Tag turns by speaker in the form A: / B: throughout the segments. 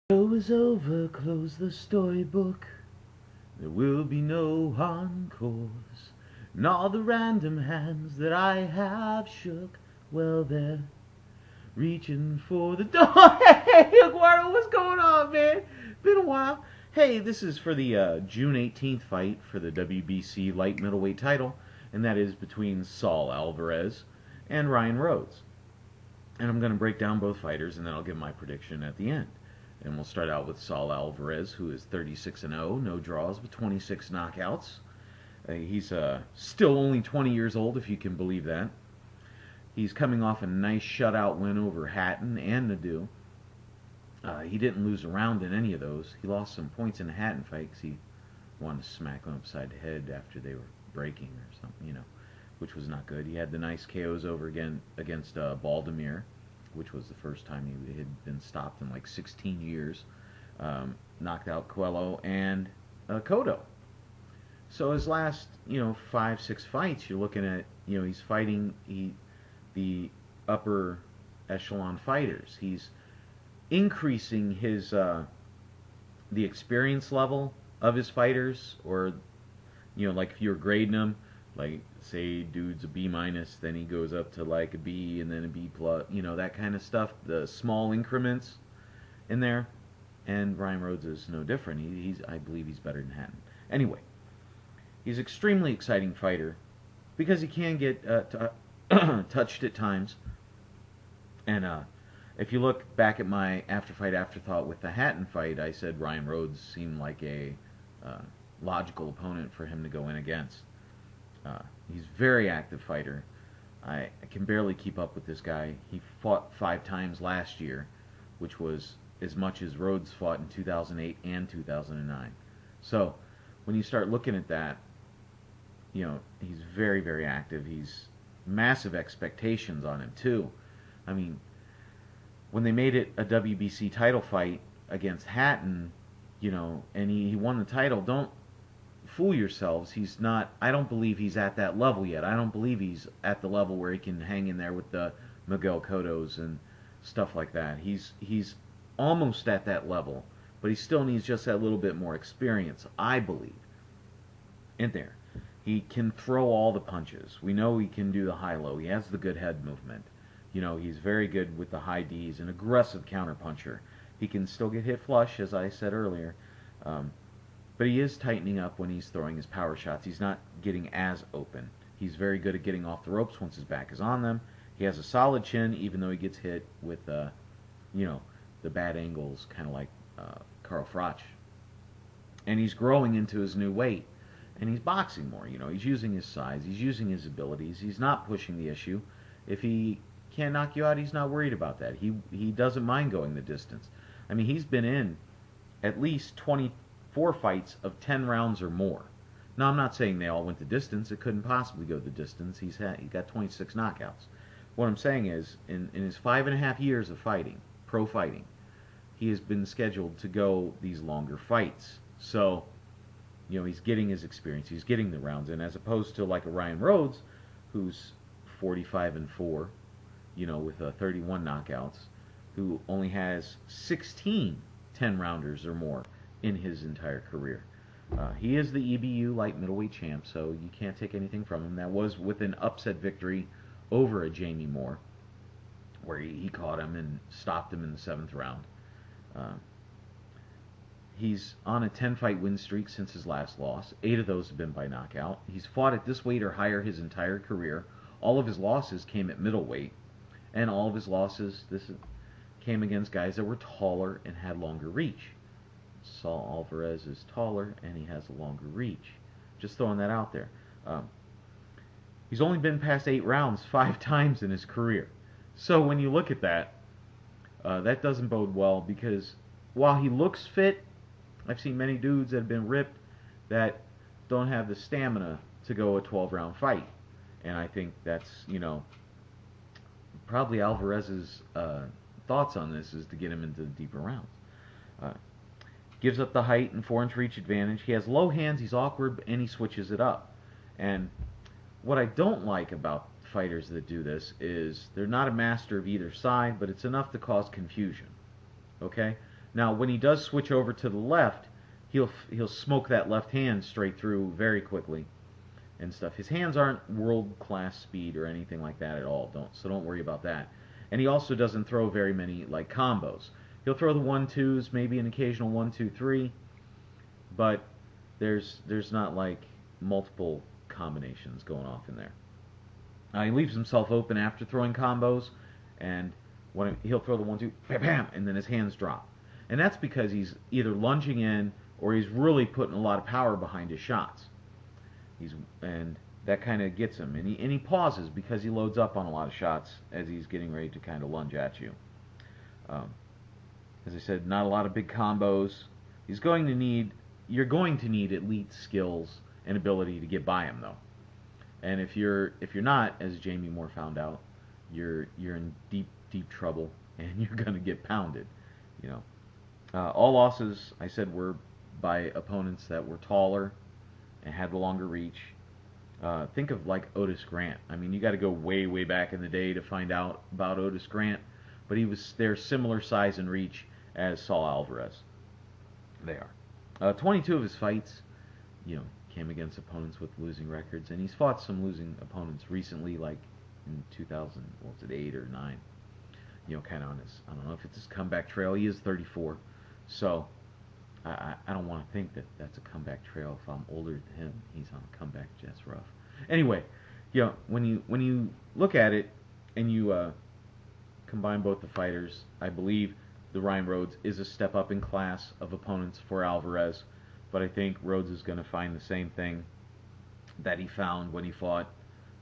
A: Show is over, close the storybook. There will be no encores. And all the random hands that I have shook, well, they're reaching for the door. Hey, Eduardo, what's going on, man? Been a while. Hey, this is for the June 18th fight for the WBC light middleweight title, and that is between Saul Alvarez and Ryan Rhodes. And I'm going to break down both fighters, and then I'll give my prediction at the end. And we'll start out with Saul Alvarez, who is 36-0, no draws, but 26 knockouts. He's still only 20 years old, if you can believe that. He's coming off a nice shutout win over Hatton and Nadu. He didn't lose a round in any of those. He lost some points in the Hatton fight because he wanted to smack him upside the head after they were breaking or something, which was not good. He had the nice KOs over again against Baldemir, which was the first time he had been stopped in like 16 years. Knocked out Coelho and Cotto. So his last, 5-6 fights, you're looking at, he's fighting the upper echelon fighters. He's increasing his the experience level of his fighters, or like if you're grading them, like say dude's a B minus, then he goes up to like a B and then a B plus, that kind of stuff. The small increments in there, and Ryan Rhodes is no different. I believe he's better than Hatton. Anyway, he's an extremely exciting fighter because he can get touched at times. And if you look back at my after-fight afterthought with the Hatton fight, I said Ryan Rhodes seemed like a logical opponent for him to go in against. He's a very active fighter. I can barely keep up with this guy. He fought 5 times last year, which was as much as Rhodes fought in 2008 and 2009. So when you start looking at that, he's very, very active. He's massive expectations on him too. I mean, when they made it a WBC title fight against Hatton, and he won the title, don't fool yourselves. He's not. I don't believe he's at that level yet. I don't believe he's at the level where he can hang in there with the Miguel Cottos and stuff like that. He's almost at that level, but he still needs just that little bit more experience, I believe. In there, he can throw all the punches. We know he can do the high-low. He has the good head movement. He's very good with the high Ds, an aggressive counterpuncher. He can still get hit flush, as I said earlier. But he is tightening up when he's throwing his power shots. He's not getting as open. He's very good at getting off the ropes once his back is on them. He has a solid chin, even though he gets hit with, the bad angles, kind of like Carl Froch. And he's growing into his new weight. And he's boxing more. He's using his size. He's using his abilities. He's not pushing the issue. If he can't knock you out, he's not worried about that. He doesn't mind going the distance. I mean, he's been in at least 24 fights of 10 rounds or more. Now, I'm not saying they all went the distance. It couldn't possibly go the distance. He got 26 knockouts. What I'm saying is, in his 5.5 years of fighting, pro fighting, he has been scheduled to go these longer fights. So, he's getting his experience. He's getting the rounds in, as opposed to like a Ryan Rhodes, who's 45-4, with 31 knockouts, who only has 16 10-rounders or more in his entire career. He is the EBU light middleweight champ, so you can't take anything from him. That was with an upset victory over a Jamie Moore, where he caught him and stopped him in the 7th round. He's on a 10-fight win streak since his last loss. 8 of those have been by knockout. He's fought at this weight or higher his entire career. All of his losses came at middleweight, and all of his losses came against guys that were taller and had longer reach. Saul Alvarez is taller, and he has a longer reach. Just throwing that out there. He's only been past 8 rounds 5 times in his career. So when you look at that, that doesn't bode well, because while he looks fit, I've seen many dudes that have been ripped that don't have the stamina to go a 12-round fight. And I think that's, probably Alvarez's thoughts on this is to get him into the deeper rounds. Gives up the height and 4-inch reach advantage. He has low hands, he's awkward, and he switches it up. And what I don't like about fighters that do this is they're not a master of either side, but it's enough to cause confusion. Okay? Now, when he does switch over to the left, he'll smoke that left hand straight through very quickly and stuff. His hands aren't world-class speed or anything like that at all. Don't worry about that. And he also doesn't throw very many like combos. He'll throw the 1-2s, maybe an occasional 1-2-3, but there's not like multiple combinations going off in there. He leaves himself open after throwing combos, and he'll throw the 1-2, bam, bam, and then his hands drop. And that's because he's either lunging in or he's really putting a lot of power behind his shots. And that kind of gets him. And he pauses because he loads up on a lot of shots as he's getting ready to kind of lunge at you. As I said, not a lot of big combos. You're going to need elite skills and ability to get by him, though. And if you're not, as Jamie Moore found out, you're in deep trouble, and you're going to get pounded. You know, all losses, I said, were by opponents that were taller and had the longer reach. Think of like Otis Grant. I mean, you got to go way back in the day to find out about Otis Grant, but they're similar size and reach as Saul Alvarez. They are. 22 of his fights, came against opponents with losing records, and he's fought some losing opponents recently, like in 2008 or 9. Kind of on his, I don't know if it's his comeback trail. He is 34, so I don't want to think that that's a comeback trail. If I'm older than him, he's on a comeback. That's rough. Anyway, when you look at it and you combine both the fighters, I believe the Ryan Rhodes is a step up in class of opponents for Alvarez, but I think Rhodes is going to find the same thing that he found when he fought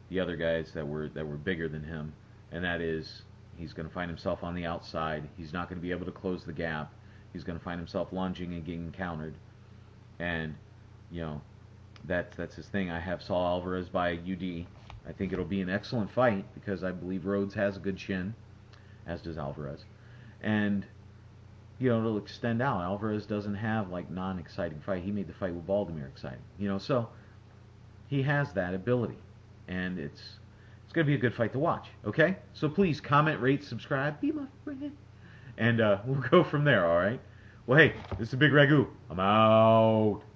A: the other guys that were bigger than him, and that is he's going to find himself on the outside. He's not going to be able to close the gap. He's going to find himself lunging and getting countered, and that's his thing. I have Saul Alvarez by UD. I think it'll be an excellent fight because I believe Rhodes has a good chin, as does Alvarez, and it'll extend out. Alvarez doesn't have like non-exciting fight. He made the fight with Baldomir exciting, so he has that ability, and it's going to be a good fight to watch. Okay, so please comment, rate, subscribe, be my friend. And we'll go from there, alright? Well, hey, this is Bigragu. I'm out.